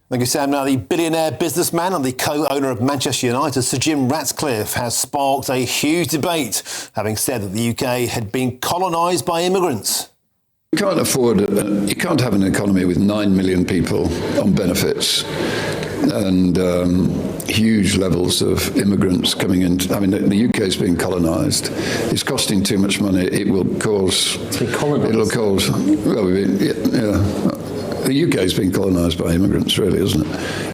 Thank you, Sam. Now, the billionaire businessman and the co-owner of Manchester United, Sir Jim Ratcliffe, has sparked a huge debate, having said that the UK had been colonised by immigrants. You can't you can't have an economy with 9 million people on benefits and huge levels of immigrants coming in. I mean, the UK is being colonised. It's costing too much money. It will cause... It'll cause... Well, yeah. The UK is being colonised by immigrants, really, isn't it?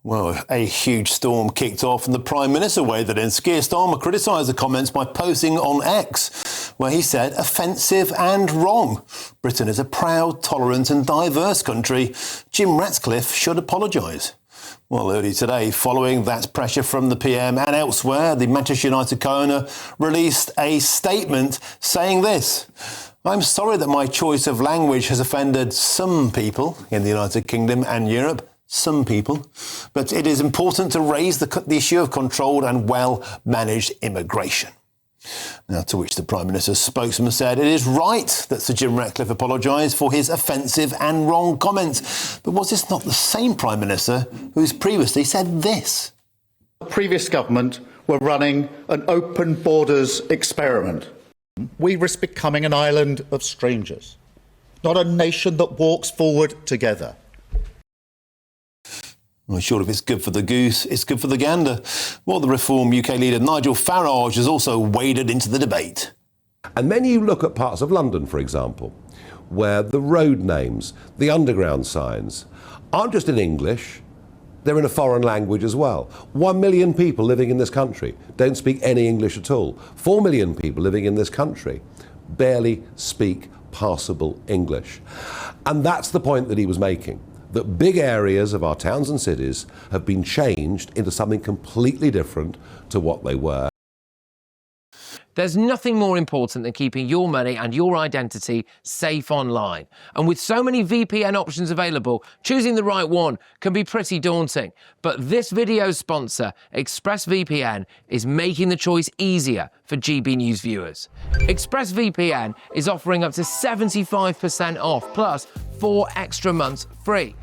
Well, a huge storm kicked off, and the Prime Minister weighed that in. Keir Starmer criticised the comments by posting on X, where he said, offensive and wrong. Britain is a proud, tolerant and diverse country. Jim Ratcliffe should apologise. Well, early today, following that pressure from the PM and elsewhere, the Manchester United co-owner released a statement saying this: I'm sorry that my choice of language has offended some people in the United Kingdom and Europe. Some people. But it is important to raise the issue of controlled and well-managed immigration. Now, to which the Prime Minister's spokesman said it is right that Sir Jim Ratcliffe apologised for his offensive and wrong comments. But was this not the same Prime Minister who's previously said this? The previous government were running an open borders experiment. We risk becoming an island of strangers, not a nation that walks forward together. Well, sure, if it's good for the goose, it's good for the gander. Well, the Reform UK leader Nigel Farage has also waded into the debate. And then you look at parts of London, for example, where the road names, the underground signs, aren't just in English, they're in a foreign language as well. 1 million people living in this country don't speak any English at all. 4 million people living in this country barely speak passable English. And that's the point that he was making, that big areas of our towns and cities have been changed into something completely different to what they were. There's nothing more important than keeping your money and your identity safe online. And with so many VPN options available, choosing the right one can be pretty daunting. But this video's sponsor, ExpressVPN, is making the choice easier for GB News viewers. ExpressVPN is offering up to 75% off, plus 4 extra months free.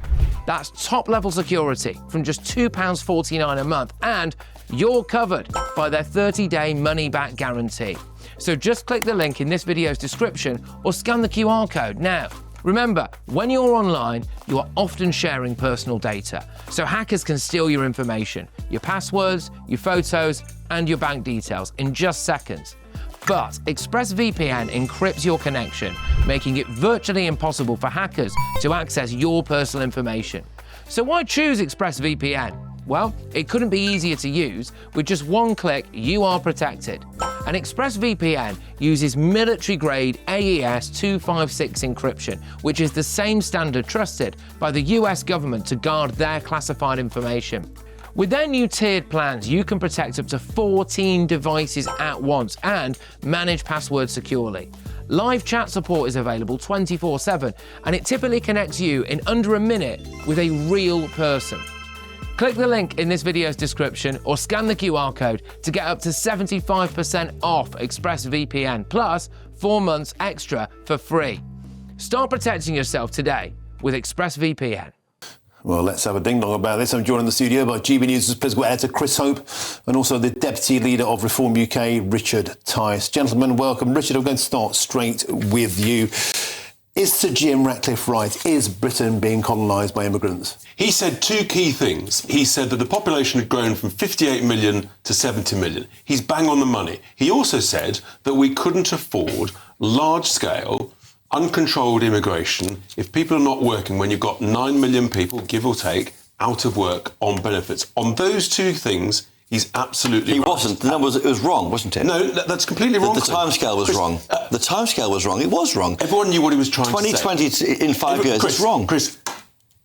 That's top-level security from just £2.49 a month, and you're covered by their 30-day money-back guarantee. So just click the link in this video's description or scan the QR code now. Remember, when you're online, you are often sharing personal data, so hackers can steal your information, your passwords, your photos, and your bank details in just seconds. But ExpressVPN encrypts your connection, making it virtually impossible for hackers to access your personal information. So why choose ExpressVPN? Well, it couldn't be easier to use. With just one click, you are protected. And ExpressVPN uses military-grade AES 256 encryption, which is the same standard trusted by the US government to guard their classified information. With their new tiered plans, you can protect up to 14 devices at once and manage passwords securely. Live chat support is available 24/7, and it typically connects you in under a minute with a real person. Click the link in this video's description or scan the QR code to get up to 75% off ExpressVPN, plus 4 months extra for free. Start protecting yourself today with ExpressVPN. Well, let's have a ding-dong about this. I'm joined in the studio by GB News' political editor Chris Hope and also the Deputy Leader of Reform UK, Richard Tice. Gentlemen, welcome. Richard, I'm going to start straight with you. Is Sir Jim Ratcliffe right? Is Britain being colonised by immigrants? He said 2 key things. He said that the population had grown from 58 million to 70 million. He's bang on the money. He also said that we couldn't afford large-scale, uncontrolled immigration if people are not working when you've got 9 million people, give or take, out of work on benefits. On those 2 things, he's absolutely right. He wasn't. The numbers, it was wrong, wasn't it? No, that's completely wrong. The timescale was wrong. The timescale was wrong. It was wrong. Everyone knew what he was trying to say. 2020 in 5 years, it's wrong. Chris,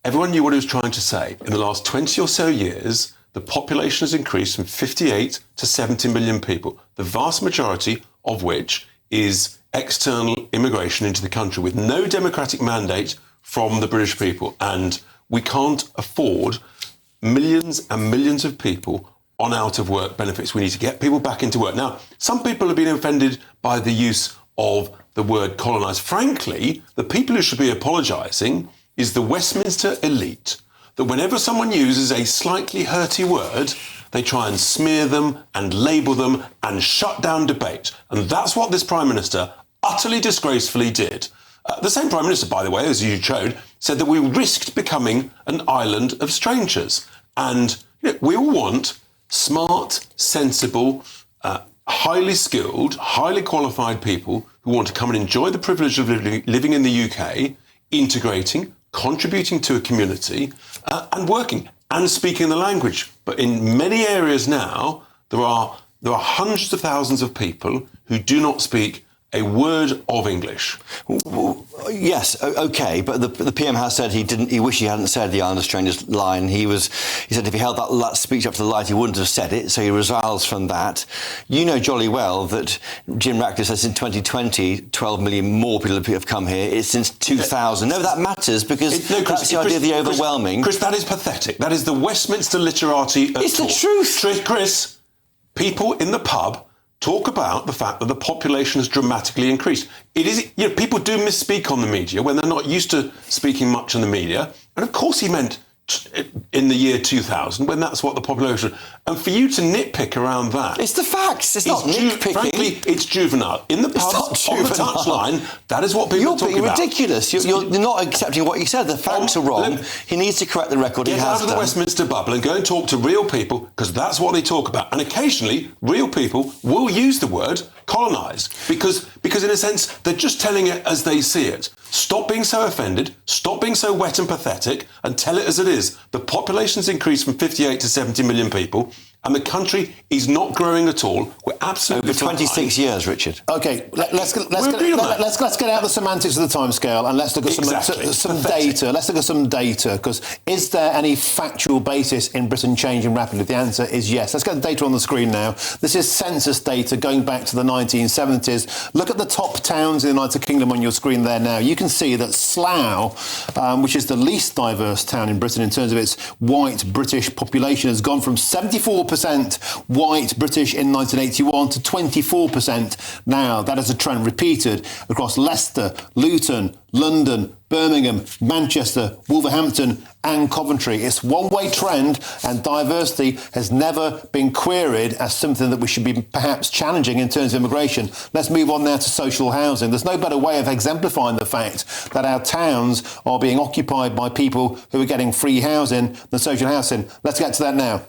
everyone knew what he was trying to say. In the last 20 or so years, the population has increased from 58 to 70 million people, the vast majority of which is external immigration into the country with no democratic mandate from the British people. And we can't afford millions and millions of people on out-of-work benefits. We need to get people back into work. Now, some people have been offended by the use of the word colonised. Frankly, the people who should be apologising is the Westminster elite, that whenever someone uses a slightly hurty word, they try and smear them and label them and shut down debate. And that's what this Prime Minister utterly disgracefully did. The same Prime Minister, by the way, as you showed, said that we risked becoming an island of strangers. And we all want smart, sensible, highly skilled, highly qualified people who want to come and enjoy the privilege of living in the UK, integrating, contributing to a community, and working and speaking the language. But in many areas now, there are hundreds of thousands of people who do not speak a word of English. Yes, okay, but the PM has said he wished he hadn't said the Island of Strangers line. He said if he held that speech up to the light, he wouldn't have said it, so he resiles from that. You know jolly well that Jim Ratcliffe says in 2020, 12 million more people have come here. It's since 2000. No, that matters because that's the idea of the overwhelming. Chris, that is pathetic. That is the Westminster literati. It's the truth. Chris, people in the pub talk about the fact that the population has dramatically increased. It is, people do misspeak on the media when they're not used to speaking much in the media. And of course he meant in the year 2000, when that's what the population... And for you to nitpick around that... It's the facts. It's not nitpicking. Frankly, it's juvenile. In the pub, on the touchline, that is what people are talking about. You're being ridiculous. You're not accepting what you said. The facts are wrong. He needs to correct the record. Get out of the Westminster bubble and go and talk to real people, because that's what they talk about. And occasionally, real people will use the word colonised, because in a sense, they're just telling it as they see it. Stop being so offended, stop being so wet and pathetic, and tell it as it is. The population's increased from 58 to 70 million people, and the country is not growing at all. We're absolutely over 26 years, Richard. OK, let's get out the semantics of the timescale and let's look at some data. Let's look at some data, because is there any factual basis in Britain changing rapidly? The answer is yes. Let's get the data on the screen now. This is census data going back to the 1970s. Look at the top towns in the United Kingdom on your screen there now. You can see that Slough, which is the least diverse town in Britain in terms of its white British population, has gone from 74% white British in 1981 to 24% now. That is a trend repeated across Leicester, Luton, London, Birmingham, Manchester, Wolverhampton and Coventry. It's one-way trend, and diversity has never been queried as something that we should be perhaps challenging in terms of immigration. Let's move on now to social housing. There's no better way of exemplifying the fact that our towns are being occupied by people who are getting free housing than social housing. Let's get to that now.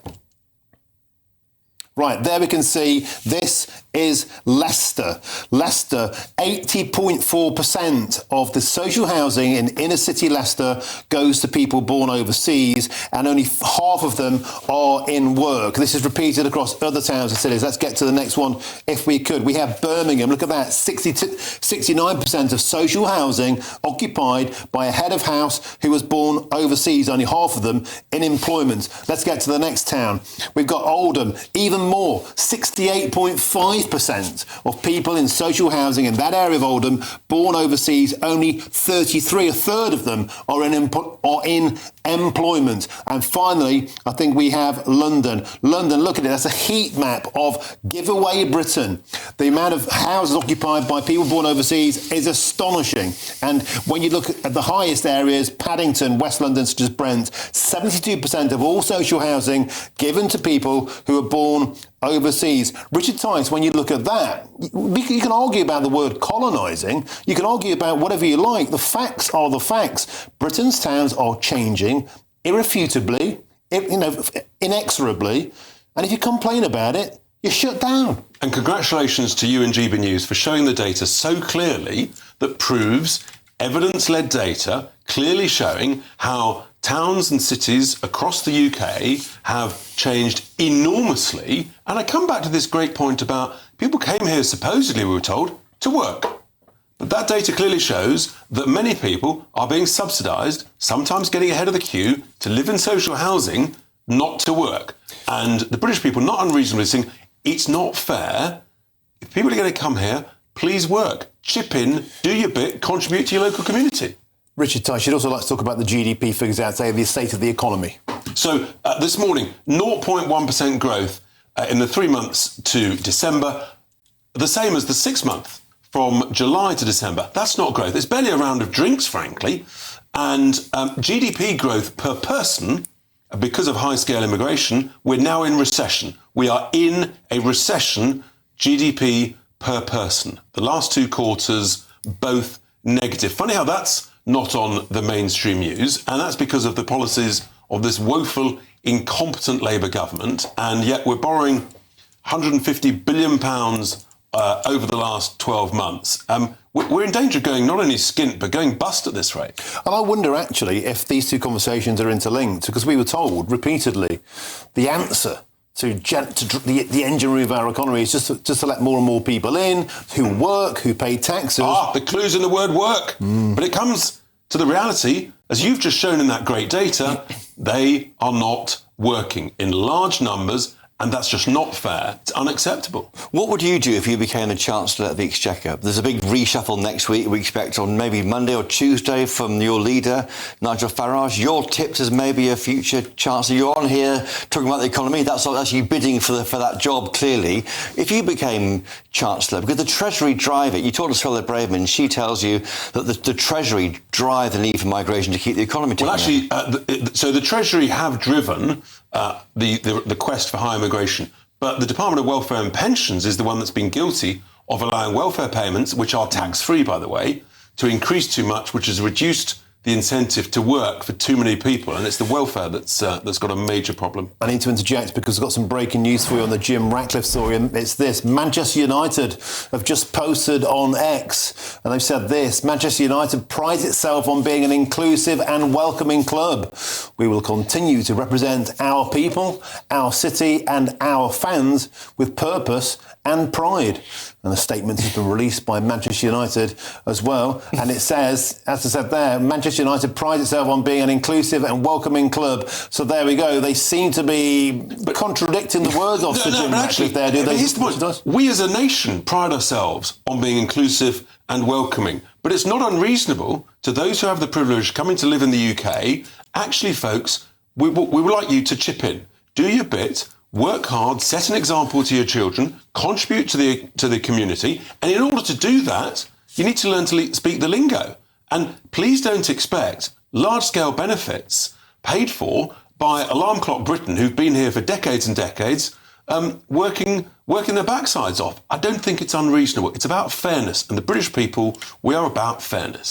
Right, there we can see this is Leicester. Leicester, 80.4% of the social housing in inner city Leicester goes to people born overseas, and only half of them are in work. This is repeated across other towns and cities. Let's get to the next one if we could. We have Birmingham. Look at that, 69% of social housing occupied by a head of house who was born overseas, only half of them in employment. Let's get to the next town. We've got Oldham, even more, 68.5% of people in social housing in that area of Oldham born overseas, only 33, a third of them are in employment. And finally, I think we have London. London, look at it, that's a heat map of giveaway Britain. The amount of houses occupied by people born overseas is astonishing. And when you look at the highest areas, Paddington, West London, such as Brent, 72% of all social housing given to people who are born overseas. Richard Tice, when you look at that, you can argue about the word colonising, you can argue about whatever you like. The facts are the facts. Britain's towns are changing irrefutably, inexorably, and if you complain about it, you're shut down. And congratulations to you and GB News for showing the data so clearly that proves evidence-led data, clearly showing how towns and cities across the UK have changed enormously. And I come back to this great point about people came here, supposedly, we were told, to work. But that data clearly shows that many people are being subsidised, sometimes getting ahead of the queue, to live in social housing, not to work. And the British people, not unreasonably, saying, it's not fair. If people are going to come here, please work. Chip in, do your bit, contribute to your local community. Richard Tice, you'd also like to talk about the GDP figures out there, the state of the economy. So this morning, 0.1% growth in the 3 months to December, the same as the 6 month from July to December. That's not growth. It's barely a round of drinks, frankly. And GDP growth per person, because of high-scale immigration, we're now in recession. We are in a recession, GDP per person. The last 2 quarters, both negative. Funny how that's not on the mainstream news, and that's because of the policies of this woeful, incompetent Labour government, and yet we're borrowing £150 billion over the last 12 months. We're in danger of going not only skint, but going bust at this rate. And I wonder, actually, if these 2 conversations are interlinked, because we were told repeatedly the answer to the engine room of our economy is just to let more and more people in who work, who pay taxes. The clue's in the word work. But it comes to the reality, as you've just shown in that great data, they are not working in large numbers, and that's just not fair. It's unacceptable. What would you do if you became the Chancellor of the Exchequer? There's a big reshuffle next week, we expect on maybe Monday or Tuesday from your leader, Nigel Farage. You're tipped as maybe a future Chancellor. You're on here talking about the economy. That's you bidding for that job, clearly. If you became Chancellor, because the Treasury drive it, you talk to Suella Braverman, she tells you that the Treasury drive the need for migration to keep the economy ticking. Well, actually, so the Treasury have driven the quest for higher immigration, but the Department of Welfare and Pensions is the one that's been guilty of allowing welfare payments, which are tax-free, by the way, to increase too much, which has reduced the incentive to work for too many people, and it's the welfare that's got a major problem. I need to interject because I've got some breaking news for you on the Jim Ratcliffe story, and it's this. Manchester United have just posted on X, and they've said this: Manchester United prides itself on being an inclusive and welcoming club. We will continue to represent our people, our city and our fans with purpose and pride. And a statement has been released by Manchester United as well. And it says, as I said there, Manchester United prides itself on being an inclusive and welcoming club. So there we go. They seem to be contradicting the words of Sir Jim Ratcliffe there, do they? Here's the point. We as a nation pride ourselves on being inclusive and welcoming. But it's not unreasonable to those who have the privilege of coming to live in the UK. Actually, folks, we would like you to chip in. Do your bit. Work hard, set an example to your children, contribute to the community, and in order to do that, you need to learn to speak the lingo. And please don't expect large-scale benefits paid for by Alarm Clock Britain, who've been here for decades and decades, working their backsides off. I don't think it's unreasonable. It's about fairness, and the British people, we are about fairness.